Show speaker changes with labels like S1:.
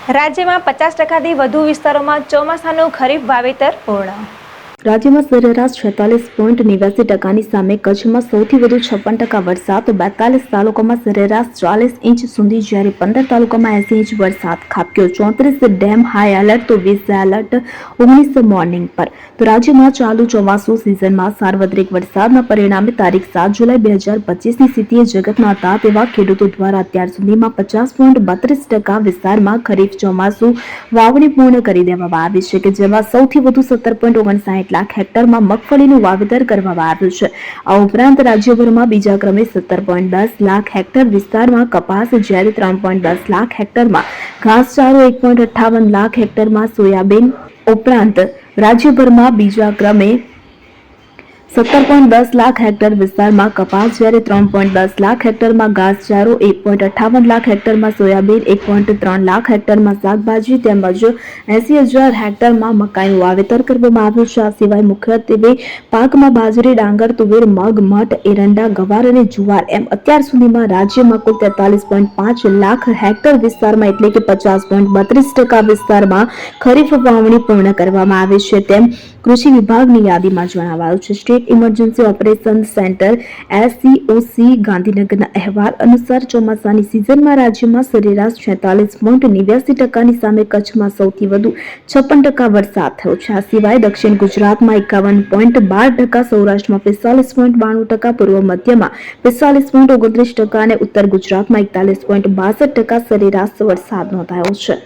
S1: રાજ્યમાં 50%થી વધુ વિસ્તારોમાં ચોમાસાનું ખરીફ વાવેતર પૂર્ણ.
S2: રાજ્યમાં સરેરાશ 46.89% સામે કચ્છમાં સૌથી વધુ 56% વરસાદ, 42 તાલુકામાં સરેરાશ 40 ઇંચ સુધી, જ્યારે 15 તાલુકામાં 80 ઇંચ વરસાદ ખાબક્યો. 34 ડેમ હાઈ એલર્ટ તો 20 એલર્ટ, 19 મોર્નિંગ પર. તો રાજ્યમાં ચાલુ ચોમાસુ સિઝનમાં સાર્વત્રિક વરસાદના પરિણામે તારીખ 7 જુલાઈ 2025ની સ્થિતિએ જગતના તાત એવા ખેડૂતો દ્વારા અત્યાર સુધીમાં 50.32% વિસ્તારમાં ખરીફ ચોમાસુ વાવણી પૂર્ણ કરી દેવામાં આવી છે, કે જેમાં સૌથી વધુ 17.59 લાખ હેક્ટરમાં મગફળીનું વાવેતર કરવામાં આવ્યું છે. આ ઉપરાંત રાજ્યભરમાં બીજા ક્રમે 17.10 લાખ હેક્ટર વિસ્તારમાં કપાસ, જ્યારે 3.10 લાખ હેક્ટરમાં ઘાસચારો, 1.58 લાખ હેક્ટરમાં સોયાબીન ઉપરાંત રાજ્યભરમાં બીજા ક્રમે 17.10 લાખ હેક્ટર વિસ્તારમાં કપાસ, જ્યારે 3.10 લાખ હેક્ટરમાં ઘાસચારો, 1.58 લાખ હેક્ટરમાં સોયાબીન, 1.3 લાખ હેક્ટરમાં શાકભાજી તેમજ 80,000 હેક્ટરમાં મકાઈનું વાવેતર કરવામાં આવ્યું છે. આ સિવાય મુખ્યત્વે પાકમાં બાજરી, ડાંગર, તુવેર, મગ, મઠ, એરંડા, ગવાર અને જુવાર એમ અત્યાર સુધીમાં રાજ્યમાં કુલ 43.5 લાખ હેક્ટર વિસ્તારમાં એટલે કે 50.32% વિસ્તારમાં ખરીફ વાવણી પૂર્ણ કરવામાં આવી છે, તેમ કૃષિ વિભાગની યાદીમાં જણાવાયું છે. State emergency operation centre SCOC ગાંધીનગરના અહેવાલ અનુસાર ચોમાસાની સિઝનમાં રાજ્યમાં સરેરાશ 46.89%ની સામે કચ્છમાં સૌથી વધુ 56% વરસાદ થયો છે. આ સિવાય દક્ષિણ ગુજરાતમાં 51.12%, સૌરાષ્ટ્રમાં 45.92%, પૂર્વ મધ્યમાં 45.29% અને ઉત્તર ગુજરાતમાં 41.62% સરેરાશ વરસાદ નોંધાયો છે.